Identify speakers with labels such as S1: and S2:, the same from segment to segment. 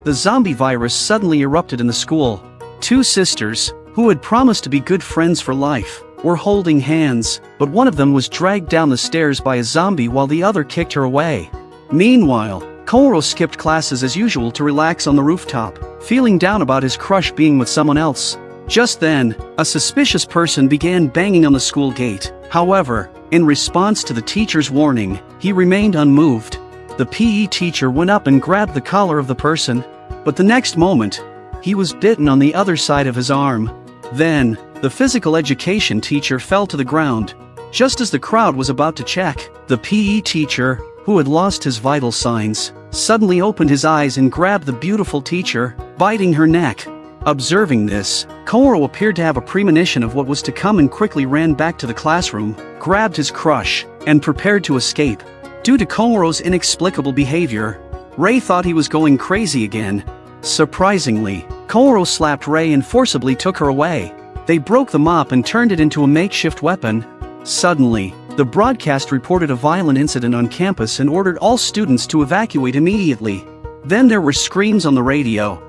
S1: the zombie virus suddenly erupted in the school. Two sisters, who had promised to be good friends for life, were holding hands, but one of them was dragged down the stairs by a zombie while the other kicked her away. Meanwhile, Koto skipped classes as usual to relax on the rooftop, feeling down about his crush being with someone else. Just then, a suspicious person began banging on the school gate. However, in response to the teacher's warning, he remained unmoved. The PE teacher went up and grabbed the collar of the person, but the next moment, he was bitten on the other side of his arm. Then, the physical education teacher fell to the ground. Just as the crowd was about to check, the PE teacher, who had lost his vital signs, suddenly opened his eyes and grabbed the beautiful teacher, biting her neck. Observing this, Koto appeared to have a premonition of what was to come and quickly ran back to the classroom, grabbed his crush, and prepared to escape. Due to Koto's inexplicable behavior, Rei thought he was going crazy again. Surprisingly, Koto slapped Rei and forcibly took her away. They broke the mop and turned it into a makeshift weapon. Suddenly, the broadcast reported a violent incident on campus and ordered all students to evacuate immediately. Then there were screams on the radio.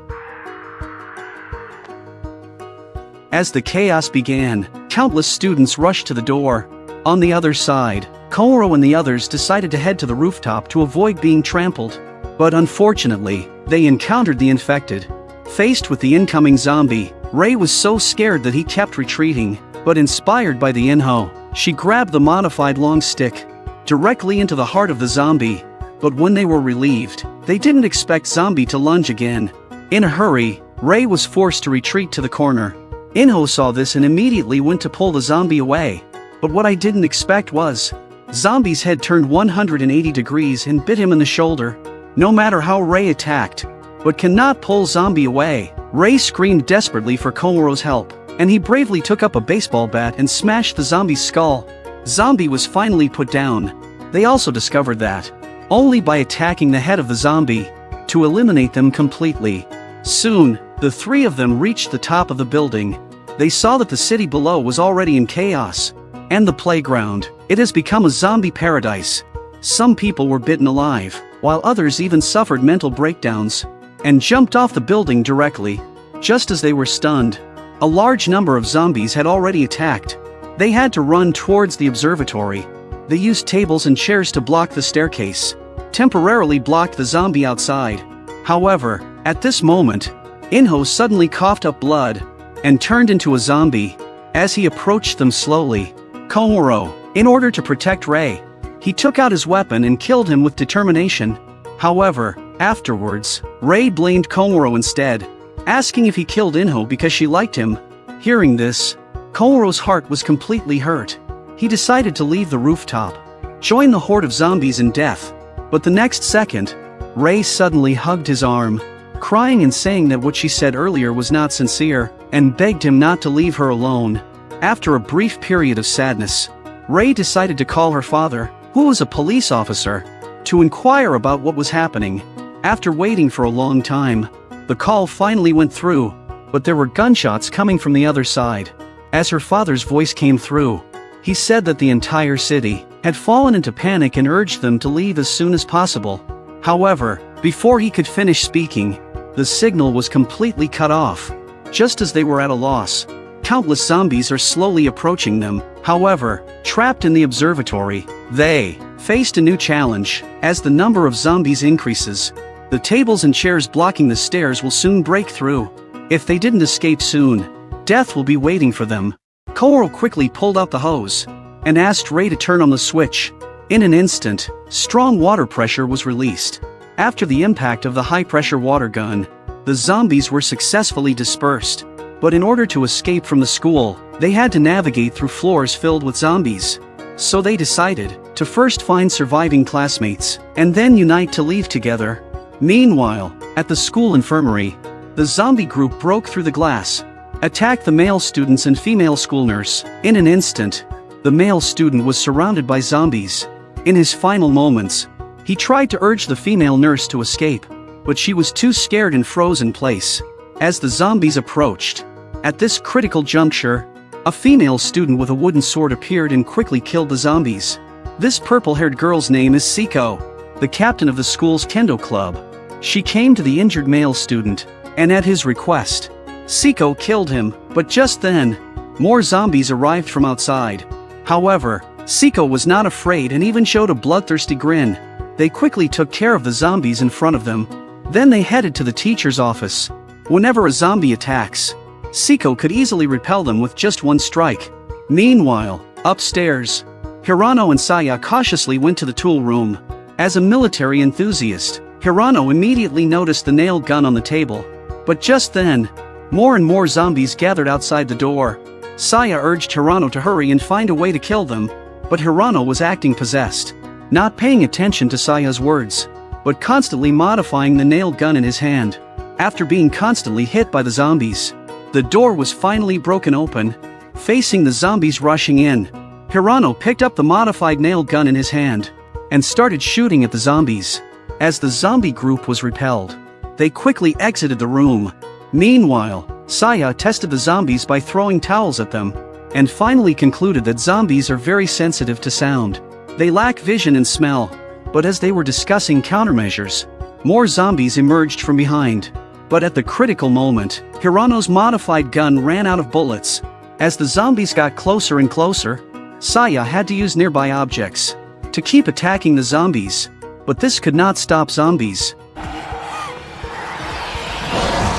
S1: As the chaos began, countless students rushed to the door. On the other side, Koto and the others decided to head to the rooftop to avoid being trampled. But unfortunately, they encountered the infected. Faced with the incoming zombie, Rei was so scared that he kept retreating, but inspired by the Inho, she grabbed the modified long stick directly into the heart of the zombie. But when they were relieved, they didn't expect zombie to lunge again. In a hurry, Rei was forced to retreat to the corner. Inho saw this and immediately went to pull the zombie away. But what I didn't expect was, zombie's head turned 180 degrees and bit him in the shoulder. No matter how Rei attacked, but cannot pull zombie away. Rei screamed desperately for Koto's help, and he bravely took up a baseball bat and smashed the zombie's skull. Zombie was finally put down. They also discovered that, only by attacking the head of the zombie, to eliminate them completely. Soon, the three of them reached the top of the building. They saw that the city below was already in chaos. And the playground, it has become a zombie paradise. Some people were bitten alive, while others even suffered mental breakdowns, and jumped off the building directly. Just as they were stunned, a large number of zombies had already attacked. They had to run towards the observatory. They used tables and chairs to block the staircase, temporarily blocked the zombie outside. However, at this moment, Inho suddenly coughed up blood and turned into a zombie. As he approached them slowly, Koto, in order to protect Rei, he took out his weapon and killed him with determination. However, afterwards, Rei blamed Koto instead, asking if he killed Inho because she liked him. Hearing this, Koto's heart was completely hurt. He decided to leave the rooftop, join the horde of zombies in death. But the next second, Rei suddenly hugged his arm, crying and saying that what she said earlier was not sincere, and begged him not to leave her alone. After a brief period of sadness, Rei decided to call her father, who was a police officer, to inquire about what was happening. After waiting for a long time, the call finally went through, but there were gunshots coming from the other side. As her father's voice came through, he said that the entire city had fallen into panic and urged them to leave as soon as possible. However, before he could finish speaking, the signal was completely cut off. Just as they were at a loss, countless zombies are slowly approaching them. However, trapped in the observatory, they faced a new challenge. As the number of zombies increases, the tables and chairs blocking the stairs will soon break through. If they didn't escape soon, death will be waiting for them. Koto quickly pulled out the hose and asked Rei to turn on the switch. In an instant, strong water pressure was released. After the impact of the high-pressure water gun, the zombies were successfully dispersed. But in order to escape from the school, they had to navigate through floors filled with zombies. So they decided to first find surviving classmates, and then unite to leave together. Meanwhile, at the school infirmary, the zombie group broke through the glass, attacked the male students and female school nurse. In an instant, the male student was surrounded by zombies. In his final moments, he tried to urge the female nurse to escape, but she was too scared and froze in place. As the zombies approached, at this critical juncture, a female student with a wooden sword appeared and quickly killed the zombies. This purple-haired girl's name is Siko, the captain of the school's kendo club. She came to the injured male student, and at his request, Seiko killed him, but just then, more zombies arrived from outside. However, Seiko was not afraid and even showed a bloodthirsty grin. They quickly took care of the zombies in front of them. Then they headed to the teacher's office. Whenever a zombie attacks, Seiko could easily repel them with just one strike. Meanwhile, upstairs, Hirano and Saya cautiously went to the tool room. As a military enthusiast, Hirano immediately noticed the nail gun on the table. But just then, more and more zombies gathered outside the door. Saya urged Hirano to hurry and find a way to kill them, but Hirano was acting possessed, not paying attention to Saya's words, but constantly modifying the nail gun in his hand. After being constantly hit by the zombies, the door was finally broken open. Facing the zombies rushing in, Hirano picked up the modified nail gun in his hand and started shooting at the zombies. As the zombie group was repelled, they quickly exited the room. Meanwhile, Saya tested the zombies by throwing towels at them, and finally concluded that zombies are very sensitive to sound. They lack vision and smell, but as they were discussing countermeasures, more zombies emerged from behind. But at the critical moment, Hirano's modified gun ran out of bullets. As the zombies got closer and closer, Saya had to use nearby objects to keep attacking the zombies, but this could not stop zombies.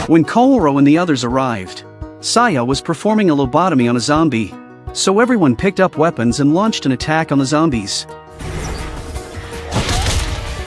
S1: When Kouro and the others arrived, Saya was performing a lobotomy on a zombie, so everyone picked up weapons and launched an attack on the zombies.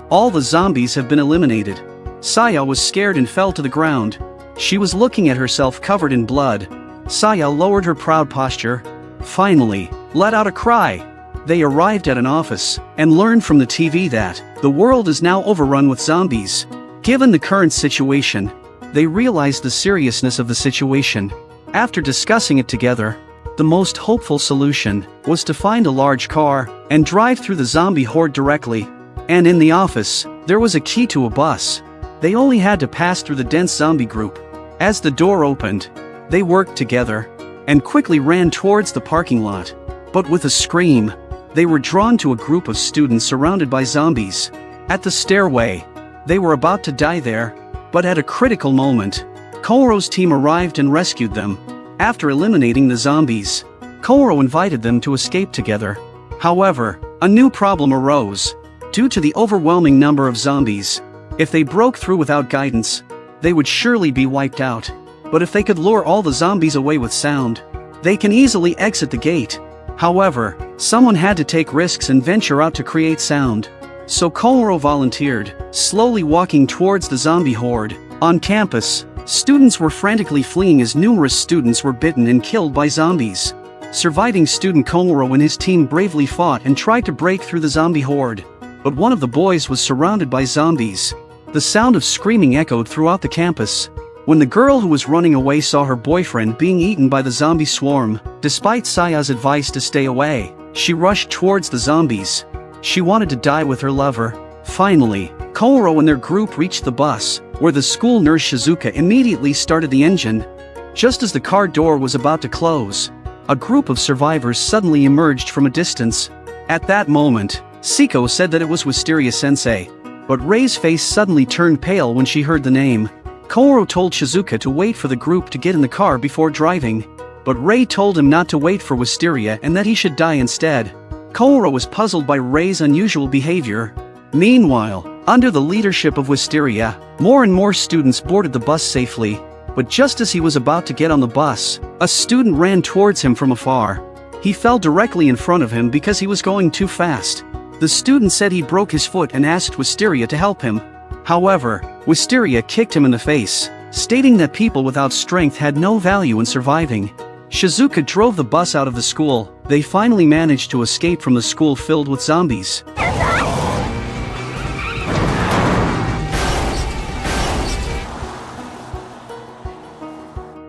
S1: All the zombies have been eliminated. Saya was scared and fell to the ground. She was looking at herself covered in blood. Saya lowered her proud posture, finally, let out a cry. They arrived at an office and learned from the TV that the world is now overrun with zombies. Given the current situation, they realized the seriousness of the situation. After discussing it together, the most hopeful solution was to find a large car and drive through the zombie horde directly. And in the office, there was a key to a bus. They only had to pass through the dense zombie group. As the door opened, they worked together and quickly ran towards the parking lot. But with a scream, they were drawn to a group of students surrounded by zombies. At the stairway, they were about to die there, but at a critical moment, Kouro's team arrived and rescued them. After eliminating the zombies, Kouro invited them to escape together. However, a new problem arose. Due to the overwhelming number of zombies, if they broke through without guidance, they would surely be wiped out. But if they could lure all the zombies away with sound, they can easily exit the gate. However, someone had to take risks and venture out to create sound. So Kouro volunteered, slowly walking towards the zombie horde. On campus, students were frantically fleeing as numerous students were bitten and killed by zombies. Surviving student Kouro and his team bravely fought and tried to break through the zombie horde. But one of the boys was surrounded by zombies. The sound of screaming echoed throughout the campus. When the girl who was running away saw her boyfriend being eaten by the zombie swarm, despite Saya's advice to stay away, she rushed towards the zombies. She wanted to die with her lover. Finally, Kouro and their group reached the bus, where the school nurse Shizuka immediately started the engine. Just as the car door was about to close, a group of survivors suddenly emerged from a distance. At that moment, Seiko said that it was Wisteria-sensei, but Rei's face suddenly turned pale when she heard the name. Kouro told Shizuka to wait for the group to get in the car before driving, but Rei told him not to wait for Wisteria and that he should die instead. Kouro was puzzled by Rei's unusual behavior. Meanwhile, under the leadership of Wisteria, more and more students boarded the bus safely, but just as he was about to get on the bus, a student ran towards him from afar. He fell directly in front of him because he was going too fast. The student said he broke his foot and asked Wisteria to help him. However, Wisteria kicked him in the face, stating that people without strength had no value in surviving. Shizuka drove the bus out of the school. They finally managed to escape from the school filled with zombies.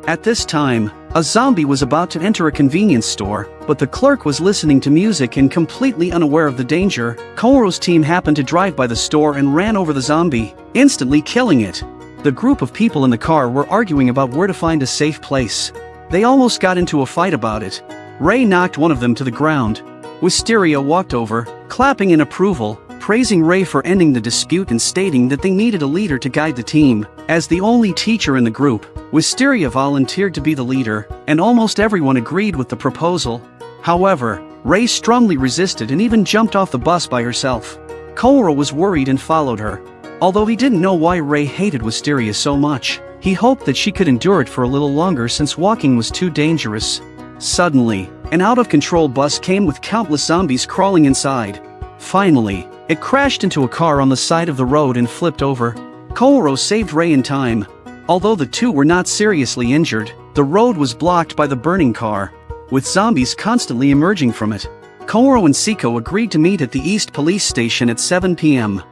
S1: At this time, a zombie was about to enter a convenience store, but the clerk was listening to music and completely unaware of the danger. Kouro's team happened to drive by the store and ran over the zombie, instantly killing it. The group of people in the car were arguing about where to find a safe place. They almost got into a fight about it. Rei knocked one of them to the ground. Wisteria walked over, clapping in approval, praising Ray for ending the dispute and stating that they needed a leader to guide the team. As the only teacher in the group, Wisteria volunteered to be the leader, and almost everyone agreed with the proposal. However, Ray strongly resisted and even jumped off the bus by herself. Koto was worried and followed her. Although he didn't know why Ray hated Wisteria so much, he hoped that she could endure it for a little longer since walking was too dangerous. Suddenly, an out-of-control bus came with countless zombies crawling inside. Finally, it crashed into a car on the side of the road and flipped over. Koto saved Ray in time. Although the two were not seriously injured, the road was blocked by the burning car, with zombies constantly emerging from it. Koto and Seiko agreed to meet at the East Police Station at 7 p.m.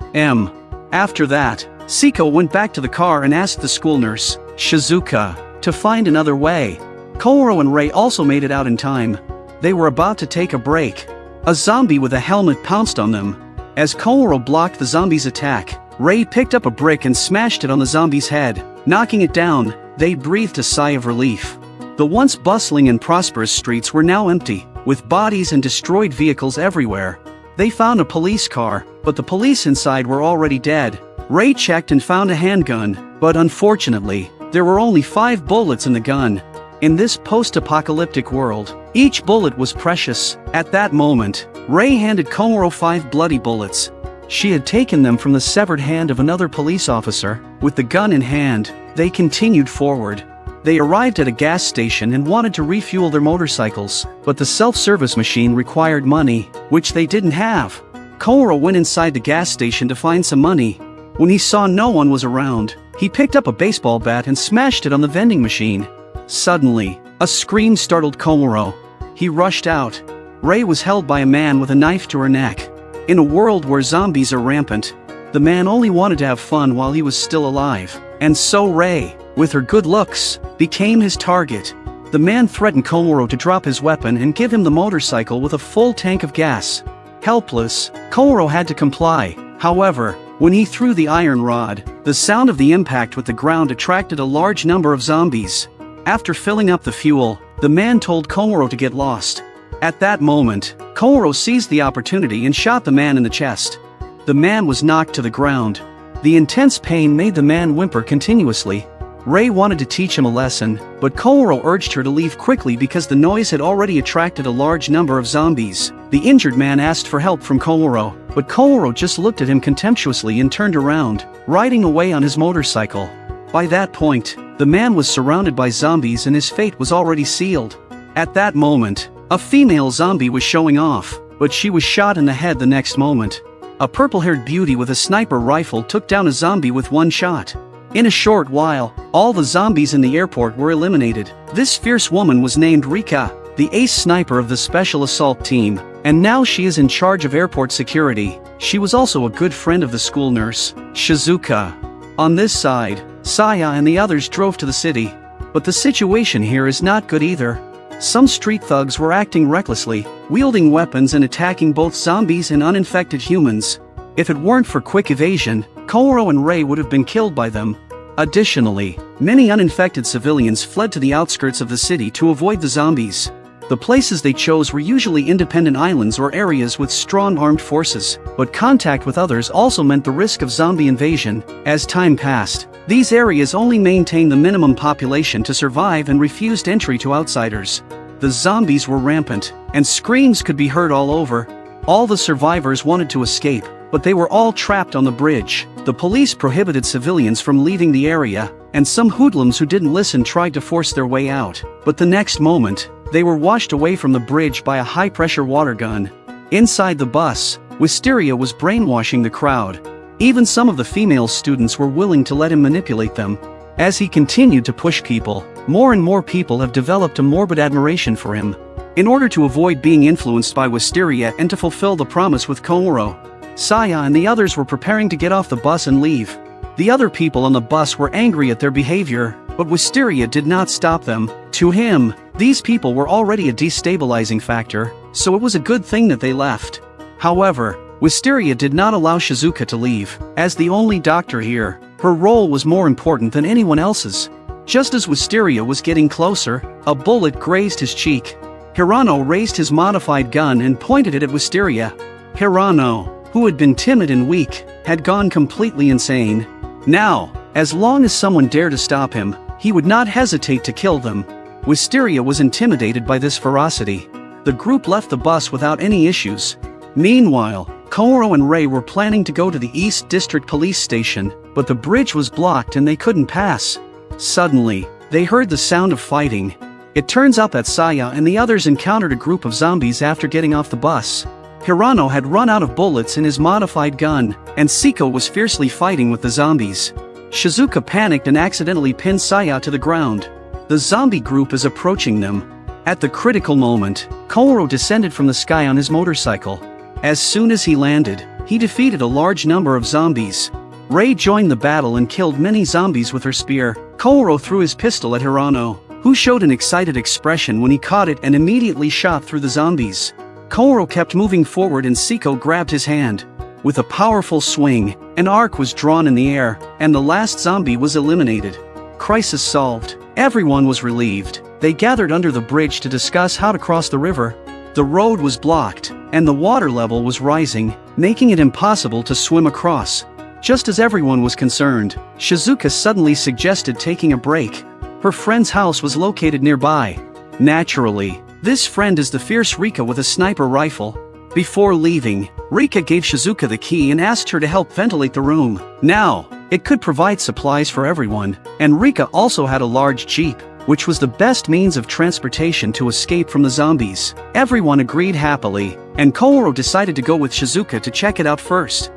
S1: After that, Seiko went back to the car and asked the school nurse, Shizuka, to find another way. Koto and Ray also made it out in time. They were about to take a break. A zombie with a helmet pounced on them. As Koto blocked the zombie's attack, Ray picked up a brick and smashed it on the zombie's head. Knocking it down, they breathed a sigh of relief. The once bustling and prosperous streets were now empty, with bodies and destroyed vehicles everywhere. They found a police car, but the police inside were already dead. Ray checked and found a handgun, but unfortunately, there were only 5 bullets in the gun. In this post-apocalyptic world, each bullet was precious. At that moment, Ray handed Koto 5 bloody bullets. She had taken them from the severed hand of another police officer. With the gun in hand, they continued forward. They arrived at a gas station and wanted to refuel their motorcycles, but the self-service machine required money, which they didn't have. Koto went inside the gas station to find some money. When he saw no one was around, he picked up a baseball bat and smashed it on the vending machine. Suddenly, a scream startled Koto. He rushed out. Ray was held by a man with a knife to her neck. In a world where zombies are rampant, the man only wanted to have fun while he was still alive, and so Ray, with her good looks, became his target. The man threatened Koto to drop his weapon and give him the motorcycle with a full tank of gas. Helpless, Koto had to comply. However, when he threw the iron rod, the sound of the impact with the ground attracted a large number of zombies. After filling up the fuel, the man told Koto to get lost. At that moment, Koto seized the opportunity and shot the man in the chest. The man was knocked to the ground. The intense pain made the man whimper continuously. Ray wanted to teach him a lesson, but Koto urged her to leave quickly because the noise had already attracted a large number of zombies. The injured man asked for help from Koto, but Koto just looked at him contemptuously and turned around, riding away on his motorcycle. By that point, the man was surrounded by zombies and his fate was already sealed. At that moment, a female zombie was showing off, but she was shot in the head the next moment. A purple-haired beauty with a sniper rifle took down a zombie with one shot. In a short while, all the zombies in the airport were eliminated. This fierce woman was named Rika, the ace sniper of the special assault team, and now she is in charge of airport security. She was also a good friend of the school nurse, Shizuka. On this side, Saya and the others drove to the city. But the situation here is not good either. Some street thugs were acting recklessly, wielding weapons and attacking both zombies and uninfected humans. If it weren't for quick evasion, Koto and Ray would have been killed by them. Additionally, many uninfected civilians fled to the outskirts of the city to avoid the zombies. The places they chose were usually independent islands or areas with strong armed forces, but contact with others also meant the risk of zombie invasion. As time passed, these areas only maintained the minimum population to survive and refused entry to outsiders. The zombies were rampant, and screams could be heard all over. All the survivors wanted to escape, but they were all trapped on the bridge. The police prohibited civilians from leaving the area, and some hoodlums who didn't listen tried to force their way out. But the next moment, they were washed away from the bridge by a high-pressure water gun. Inside the bus, Wisteria was brainwashing the crowd. Even some of the female students were willing to let him manipulate them. As he continued to push people, more and more people have developed a morbid admiration for him. In order to avoid being influenced by Wisteria and to fulfill the promise with Koto, Saya and the others were preparing to get off the bus and leave. The other people on the bus were angry at their behavior, but Wisteria did not stop them. To him, these people were already a destabilizing factor, so it was a good thing that they left. However, Wisteria did not allow Shizuka to leave. As the only doctor here, her role was more important than anyone else's. Just as Wisteria was getting closer, a bullet grazed his cheek. Hirano raised his modified gun and pointed it at Wisteria. Hirano, who had been timid and weak, had gone completely insane. Now, as long as someone dared to stop him, he would not hesitate to kill them. Wisteria was intimidated by this ferocity. The group left the bus without any issues. Meanwhile, Koto and Ray were planning to go to the East District Police Station, but the bridge was blocked and they couldn't pass. Suddenly, they heard the sound of fighting. It turns out that Saya and the others encountered a group of zombies after getting off the bus. Hirano had run out of bullets in his modified gun, and Siko was fiercely fighting with the zombies. Shizuka panicked and accidentally pinned Saya to the ground. The zombie group is approaching them. At the critical moment, Koto descended from the sky on his motorcycle. As soon as he landed, he defeated a large number of zombies. Ray joined the battle and killed many zombies with her spear. Koto threw his pistol at Hirano, who showed an excited expression when he caught it and immediately shot through the zombies. Koto kept moving forward and Siko grabbed his hand. With a powerful swing, an arc was drawn in the air, and the last zombie was eliminated. Crisis solved. Everyone was relieved. They gathered under the bridge to discuss how to cross the river. The road was blocked, and the water level was rising, making it impossible to swim across. Just as everyone was concerned, Shizuka suddenly suggested taking a break. Her friend's house was located nearby. Naturally, this friend is the fierce Rika with a sniper rifle. Before leaving, Rika gave Shizuka the key and asked her to help ventilate the room. Now, it could provide supplies for everyone, and Rika also had a large jeep, which was the best means of transportation to escape from the zombies. Everyone agreed happily, and Koto decided to go with Shizuka to check it out first.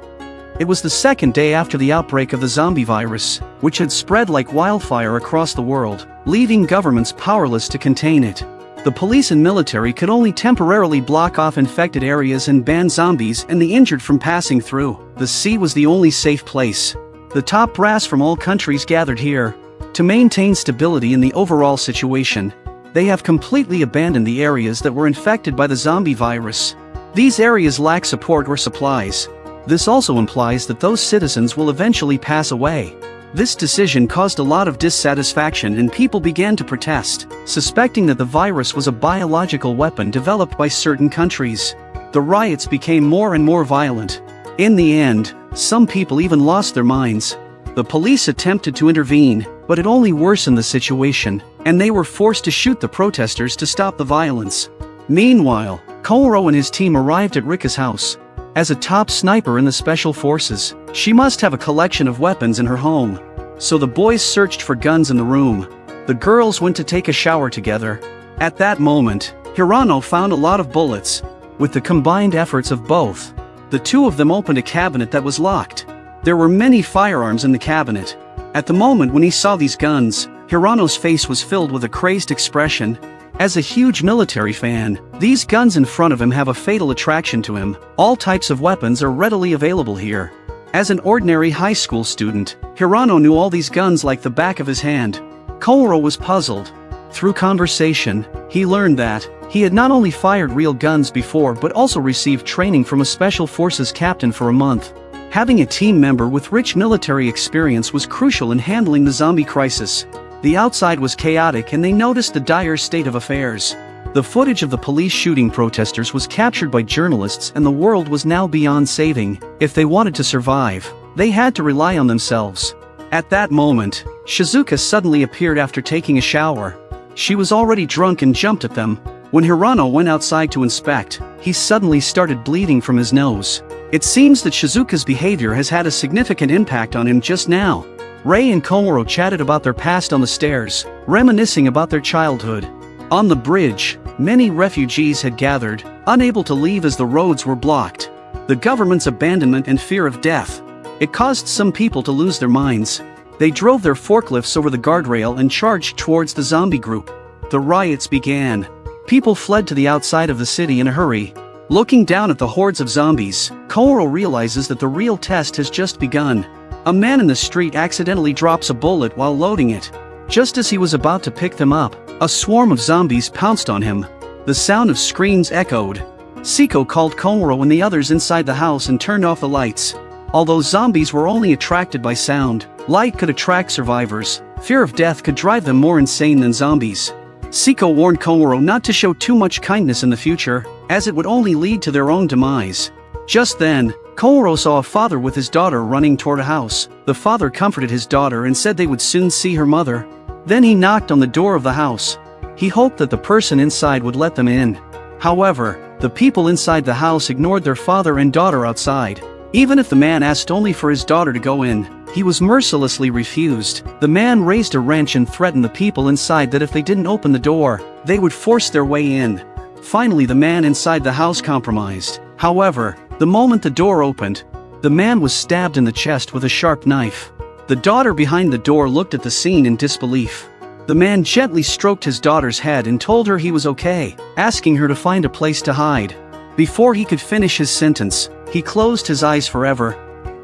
S1: It was the second day after the outbreak of the zombie virus, which had spread like wildfire across the world, leaving governments powerless to contain it. The police and military could only temporarily block off infected areas and ban zombies and the injured from passing through. The sea was the only safe place. The top brass from all countries gathered here. To maintain stability in the overall situation, they have completely abandoned the areas that were infected by the zombie virus. These areas lack support or supplies. This also implies that those citizens will eventually pass away. This decision caused a lot of dissatisfaction and people began to protest, suspecting that the virus was a biological weapon developed by certain countries. The riots became more and more violent. In the end, some people even lost their minds. The police attempted to intervene, but it only worsened the situation, and they were forced to shoot the protesters to stop the violence. Meanwhile, Koto and his team arrived at Rika's house. As a top sniper in the special forces, she must have a collection of weapons in her home. So the boys searched for guns in the room. The girls went to take a shower together. At that moment, Hirano found a lot of bullets. With the combined efforts of both, the two of them opened a cabinet that was locked. There were many firearms in the cabinet. At the moment when he saw these guns, Hirano's face was filled with a crazed expression. As a huge military fan, these guns in front of him have a fatal attraction to him. All types of weapons are readily available here. As an ordinary high school student, Hirano knew all these guns like the back of his hand. Koto was puzzled. Through conversation, he learned that he had not only fired real guns before but also received training from a special forces captain for a month. Having a team member with rich military experience was crucial in handling the zombie crisis. The outside was chaotic and they noticed the dire state of affairs. The footage of the police shooting protesters was captured by journalists and the world was now beyond saving. If they wanted to survive, they had to rely on themselves. At that moment, Shizuka suddenly appeared after taking a shower. She was already drunk and jumped at them. When Hirano went outside to inspect, he suddenly started bleeding from his nose. It seems that Shizuka's behavior has had a significant impact on him just now. Ray and Koto chatted about their past on the stairs, reminiscing about their childhood. On the bridge, many refugees had gathered, unable to leave as the roads were blocked. The government's abandonment and fear of death. It caused some people to lose their minds. They drove their forklifts over the guardrail and charged towards the zombie group. The riots began. People fled to the outside of the city in a hurry. Looking down at the hordes of zombies, Koto realizes that the real test has just begun. A man in the street accidentally drops a bullet while loading it. Just as he was about to pick them up, a swarm of zombies pounced on him. The sound of screams echoed. Siko called Koto and the others inside the house and turned off the lights. Although zombies were only attracted by sound, light could attract survivors. Fear of death could drive them more insane than zombies. Siko warned Koto not to show too much kindness in the future, as it would only lead to their own demise. Just then, Kouro saw a father with his daughter running toward a house. The father comforted his daughter and said they would soon see her mother. Then he knocked on the door of the house. He hoped that the person inside would let them in. However, the people inside the house ignored their father and daughter outside. Even if the man asked only for his daughter to go in, he was mercilessly refused. The man raised a wrench and threatened the people inside that if they didn't open the door, they would force their way in. Finally, the man inside the house compromised. However, the moment the door opened, the man was stabbed in the chest with a sharp knife. The daughter behind the door looked at the scene in disbelief. The man gently stroked his daughter's head and told her he was okay, asking her to find a place to hide. Before he could finish his sentence, he closed his eyes forever.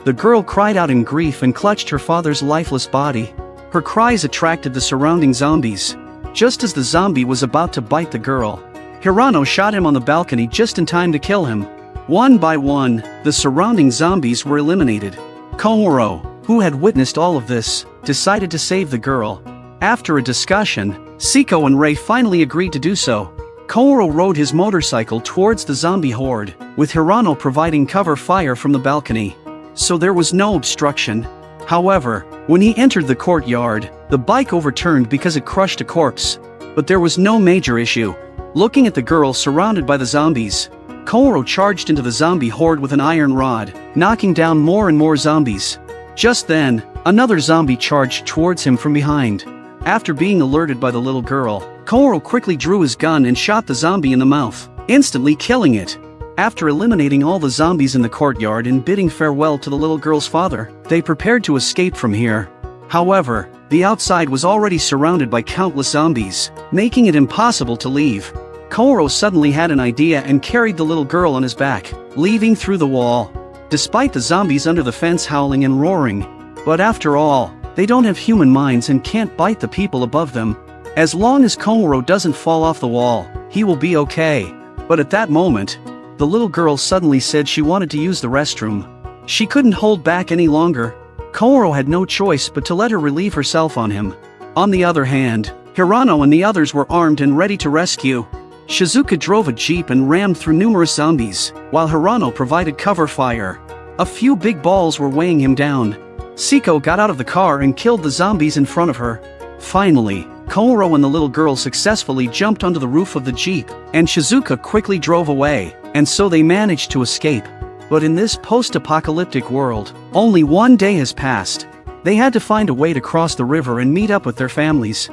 S1: The girl cried out in grief and clutched her father's lifeless body. Her cries attracted the surrounding zombies. Just as the zombie was about to bite the girl, Hirano shot him on the balcony just in time to kill him. One by one, the surrounding zombies were eliminated. Kouro, who had witnessed all of this, decided to save the girl. After a discussion, Siko and Rei finally agreed to do so. Kouro rode his motorcycle towards the zombie horde, with Hirano providing cover fire from the balcony. So there was no obstruction. However, when he entered the courtyard, the bike overturned because it crushed a corpse. But there was no major issue. Looking at the girl surrounded by the zombies, Kouro charged into the zombie horde with an iron rod, knocking down more and more zombies. Just then, another zombie charged towards him from behind. After being alerted by the little girl, Kouro quickly drew his gun and shot the zombie in the mouth, instantly killing it. After eliminating all the zombies in the courtyard and bidding farewell to the little girl's father, they prepared to escape from here. However, the outside was already surrounded by countless zombies, making it impossible to leave. Kouro suddenly had an idea and carried the little girl on his back, leaving through the wall. Despite the zombies under the fence howling and roaring, but after all, they don't have human minds and can't bite the people above them. As long as Kouro doesn't fall off the wall, he will be okay. But at that moment, the little girl suddenly said she wanted to use the restroom. She couldn't hold back any longer. Kouro had no choice but to let her relieve herself on him. On the other hand, Hirano and the others were armed and ready to rescue. Shizuka drove a jeep and rammed through numerous zombies, while Hirano provided cover fire. A few big balls were weighing him down. Siko got out of the car and killed the zombies in front of her. Finally, Kouro and the little girl successfully jumped onto the roof of the jeep, and Shizuka quickly drove away, and so they managed to escape. But in this post-apocalyptic world, only one day has passed. They had to find a way to cross the river and meet up with their families.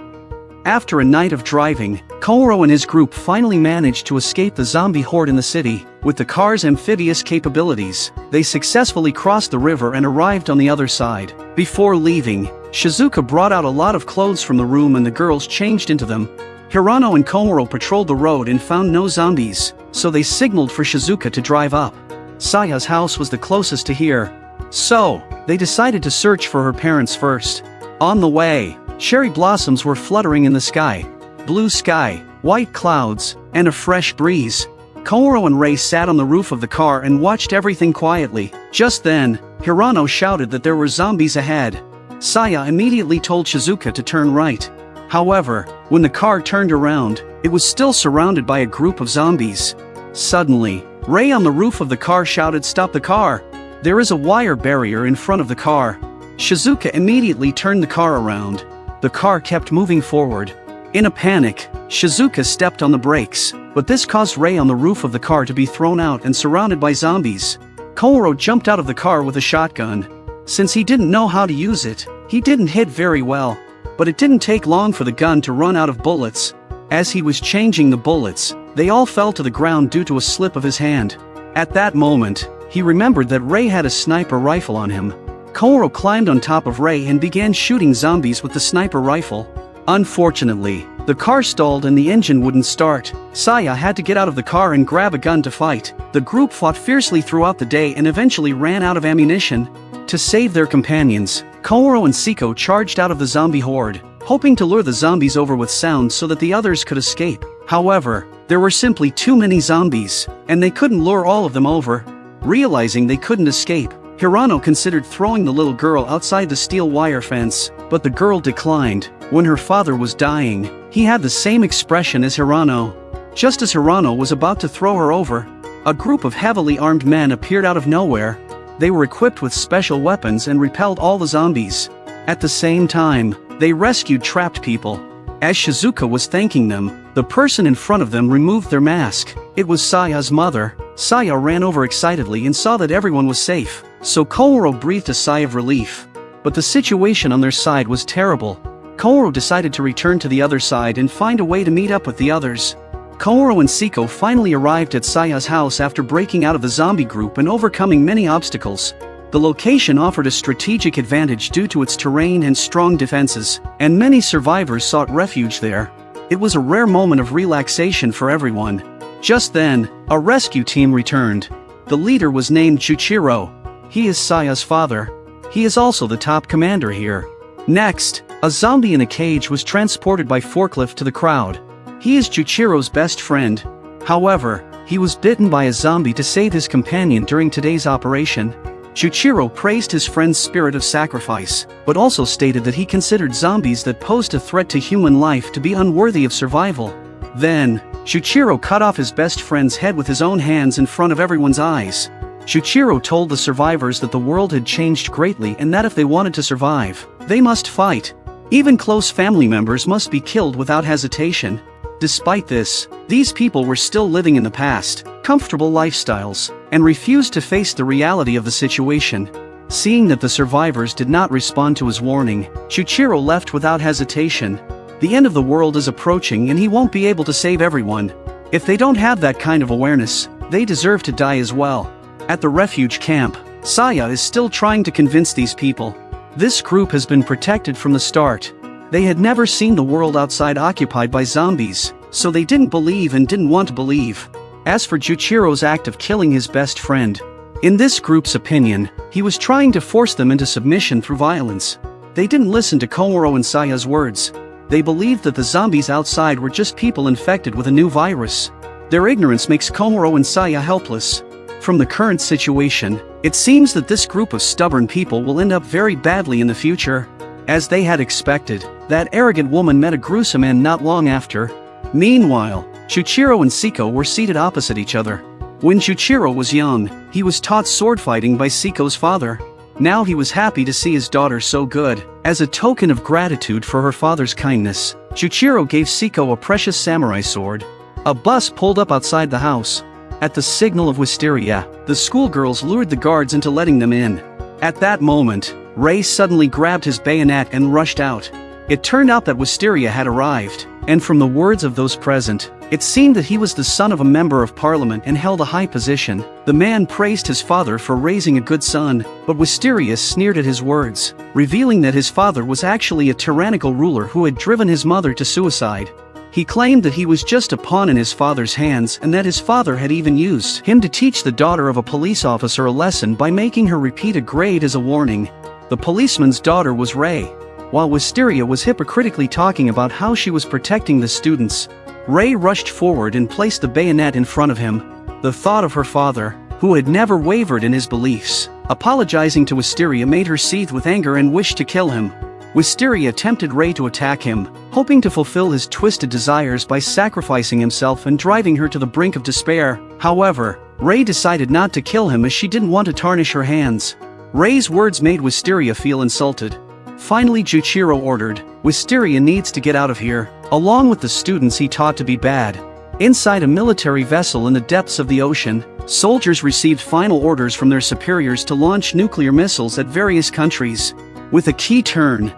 S1: After a night of driving, Kouro and his group finally managed to escape the zombie horde in the city. With the car's amphibious capabilities, they successfully crossed the river and arrived on the other side. Before leaving, Shizuka brought out a lot of clothes from the room and the girls changed into them. Hirano and Kouro patrolled the road and found no zombies, so they signaled for Shizuka to drive up. Saya's house was the closest to here, so they decided to search for her parents first. On the way, cherry blossoms were fluttering in the sky. Blue sky, white clouds, and a fresh breeze. Kouro and Rei sat on the roof of the car and watched everything quietly. Just then, Hirano shouted that there were zombies ahead. Saya immediately told Shizuka to turn right. However, when the car turned around, it was still surrounded by a group of zombies. Suddenly, Rei on the roof of the car shouted, "Stop the car! There is a wire barrier in front of the car." Shizuka immediately turned the car around. The car kept moving forward. In a panic, Shizuka stepped on the brakes, but this caused Rei on the roof of the car to be thrown out and surrounded by zombies. Kouro jumped out of the car with a shotgun. Since he didn't know how to use it, he didn't hit very well, but it didn't take long for the gun to run out of bullets. As he was changing the bullets, they all fell to the ground due to a slip of his hand. At that moment, he remembered that Rei had a sniper rifle on him. Kouro climbed on top of Rei and began shooting zombies with the sniper rifle. Unfortunately, the car stalled and the engine wouldn't start. Saya had to get out of the car and grab a gun to fight. The group fought fiercely throughout the day and eventually ran out of ammunition. To save their companions, Kouro and Siko charged out of the zombie horde, hoping to lure the zombies over with sound so that the others could escape. However, there were simply too many zombies, and they couldn't lure all of them over. Realizing they couldn't escape, Hirano considered throwing the little girl outside the steel wire fence, but the girl declined. When her father was dying, he had the same expression as Hirano. Just as Hirano was about to throw her over, a group of heavily armed men appeared out of nowhere. They were equipped with special weapons and repelled all the zombies. At the same time, they rescued trapped people. As Shizuka was thanking them, the person in front of them removed their mask. It was Saya's mother. Saya ran over excitedly and saw that everyone was safe, so Kouro breathed a sigh of relief. But the situation on their side was terrible. Kouro decided to return to the other side and find a way to meet up with the others. Kouro and Siko finally arrived at Saya's house after breaking out of the zombie group and overcoming many obstacles. The location offered a strategic advantage due to its terrain and strong defenses, and many survivors sought refuge there. It was a rare moment of relaxation for everyone. Just then, a rescue team returned. The leader was named Juichiro. He is Saya's father. He is also the top commander here. Next, a zombie in a cage was transported by forklift to the crowd. He is Juichiro's best friend. However, he was bitten by a zombie to save his companion during today's operation. Juichiro praised his friend's spirit of sacrifice, but also stated that he considered zombies that posed a threat to human life to be unworthy of survival. Then, Juichiro cut off his best friend's head with his own hands in front of everyone's eyes. Juichiro told the survivors that the world had changed greatly and that if they wanted to survive, they must fight. Even close family members must be killed without hesitation. Despite this, these people were still living in the past, comfortable lifestyles, and refused to face the reality of the situation. Seeing that the survivors did not respond to his warning, Juichiro left without hesitation. The end of the world is approaching and he won't be able to save everyone. If they don't have that kind of awareness, they deserve to die as well. At the refuge camp, Saya is still trying to convince these people. This group has been protected from the start. They had never seen the world outside occupied by zombies, so they didn't believe and didn't want to believe. As for Juichiro's act of killing his best friend, in this group's opinion, he was trying to force them into submission through violence. They didn't listen to Kouro and Saya's words. They believed that the zombies outside were just people infected with a new virus. Their ignorance makes Kouro and Saya helpless. From the current situation, it seems that this group of stubborn people will end up very badly in the future. As they had expected, that arrogant woman met a gruesome end not long after. Meanwhile, Juichiro and Siko were seated opposite each other. When Juichiro was young, he was taught sword fighting by Siko's father. Now he was happy to see his daughter so good. As a token of gratitude for her father's kindness, Juichiro gave Siko a precious samurai sword. A bus pulled up outside the house. At the signal of Wisteria, the schoolgirls lured the guards into letting them in. At that moment, Ray suddenly grabbed his bayonet and rushed out. It turned out that Wisteria had arrived, and from the words of those present, it seemed that he was the son of a member of parliament and held a high position. The man praised his father for raising a good son, but Wisteria sneered at his words, revealing that his father was actually a tyrannical ruler who had driven his mother to suicide. He claimed that he was just a pawn in his father's hands and that his father had even used him to teach the daughter of a police officer a lesson by making her repeat a grade as a warning. The policeman's daughter was Ray. While Wisteria was hypocritically talking about how she was protecting the students, Ray rushed forward and placed the bayonet in front of him. The thought of her father, who had never wavered in his beliefs, apologizing to Wisteria made her seethe with anger and wish to kill him. Wisteria tempted Ray to attack him, hoping to fulfill his twisted desires by sacrificing himself and driving her to the brink of despair. However, Ray decided not to kill him as she didn't want to tarnish her hands. Ray's words made Wisteria feel insulted. Finally, Juichiro ordered, "Wisteria needs to get out of here, along with the students he taught to be bad." Inside a military vessel in the depths of the ocean, soldiers received final orders from their superiors to launch nuclear missiles at various countries. With a key turn,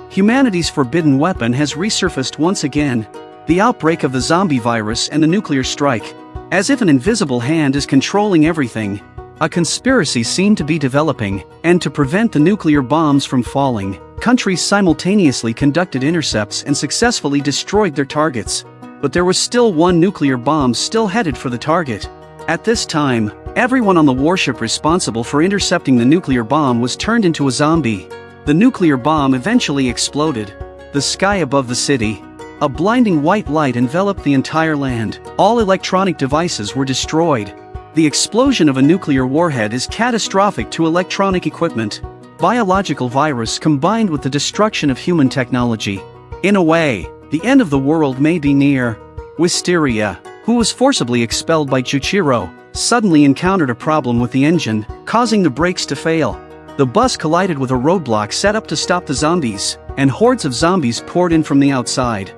S1: humanity's forbidden weapon has resurfaced once again. The outbreak of the zombie virus and the nuclear strike. As if an invisible hand is controlling everything. A conspiracy seemed to be developing, and to prevent the nuclear bombs from falling, countries simultaneously conducted intercepts and successfully destroyed their targets. But there was still one nuclear bomb still headed for the target. At this time, everyone on the warship responsible for intercepting the nuclear bomb was turned into a zombie. The nuclear bomb eventually exploded. The sky above the city. A blinding white light enveloped the entire land. All electronic devices were destroyed. The explosion of a nuclear warhead is catastrophic to electronic equipment. Biological virus combined with the destruction of human technology. In a way, the end of the world may be near. Wisteria, who was forcibly expelled by Juichiro, suddenly encountered a problem with the engine, causing the brakes to fail. The bus collided with a roadblock set up to stop the zombies, and hordes of zombies poured in from the outside.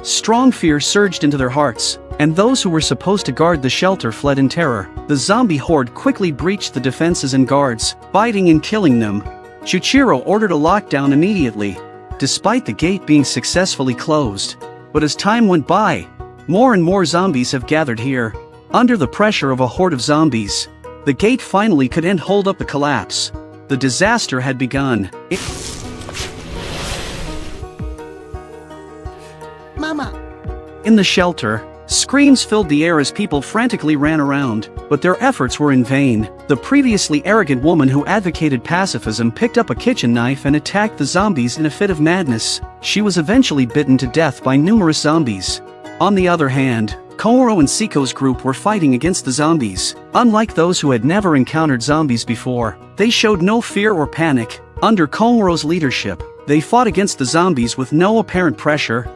S1: Strong fear surged into their hearts, and those who were supposed to guard the shelter fled in terror. The zombie horde quickly breached the defenses and guards, biting and killing them. Chuchiro ordered a lockdown immediately, despite the gate being successfully closed. But as time went by, more and more zombies have gathered here. Under the pressure of a horde of zombies, the gate finally couldn't hold up the collapse. The disaster had begun.
S2: Mama.
S1: In the shelter, screams filled the air as people frantically ran around, but their efforts were in vain. The previously arrogant woman who advocated pacifism picked up a kitchen knife and attacked the zombies in a fit of madness. She was eventually bitten to death by numerous zombies. On the other hand, Koto and Seiko's group were fighting against the zombies. Unlike those who had never encountered zombies before, they showed no fear or panic. Under Koto's leadership, they fought against the zombies with no apparent pressure.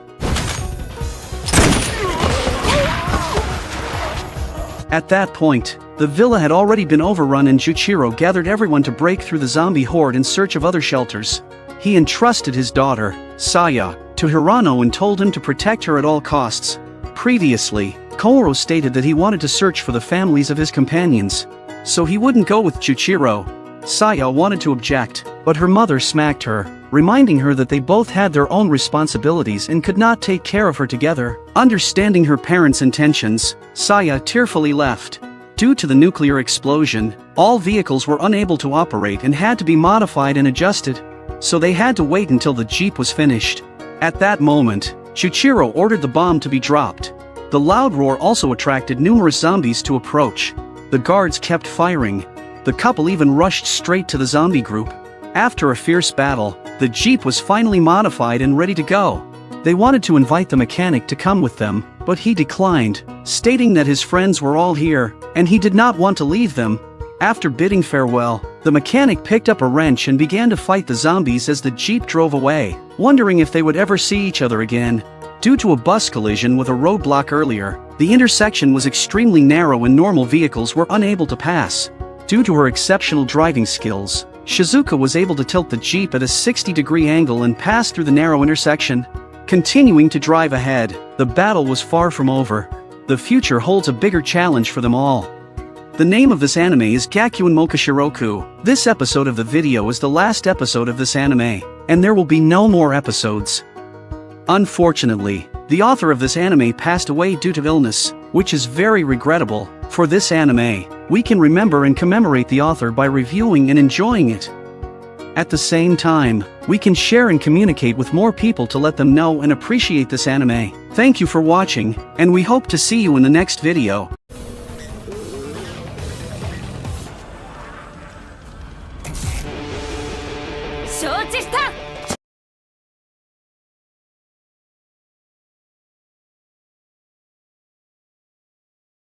S1: At that point, the villa had already been overrun and Chuchiro gathered everyone to break through the zombie horde in search of other shelters. He entrusted his daughter, Saya, to Hirano and told him to protect her at all costs. Previously, Koto stated that he wanted to search for the families of his companions, so he wouldn't go with Chuchiro. Saya wanted to object, but her mother smacked her, reminding her that they both had their own responsibilities and could not take care of her together. Understanding her parents' intentions, Saya tearfully left. Due to the nuclear explosion, all vehicles were unable to operate and had to be modified and adjusted, so they had to wait until the jeep was finished. At that moment, Chuchiro ordered the bomb to be dropped. The loud roar also attracted numerous zombies to approach. The guards kept firing. The couple even rushed straight to the zombie group. After a fierce battle, the jeep was finally modified and ready to go. They wanted to invite the mechanic to come with them, but he declined, stating that his friends were all here, and he did not want to leave them. After bidding farewell, the mechanic picked up a wrench and began to fight the zombies as the jeep drove away, wondering if they would ever see each other again. Due to a bus collision with a roadblock earlier, the intersection was extremely narrow and normal vehicles were unable to pass. Due to her exceptional driving skills, Shizuka was able to tilt the jeep at a 60-degree angle and pass through the narrow intersection. Continuing to drive ahead, the battle was far from over. The future holds a bigger challenge for them all. The name of this anime is Gakuen Mokashiroku. This episode of the video is the last episode of this anime, and there will be no more episodes. Unfortunately, the author of this anime passed away due to illness, which is very regrettable. For this anime, we can remember and commemorate the author by reviewing and enjoying it. At the same time, we can share and communicate with more people to let them know and appreciate this anime. Thank you for watching, and we hope to see you in the next video.
S3: 承知した。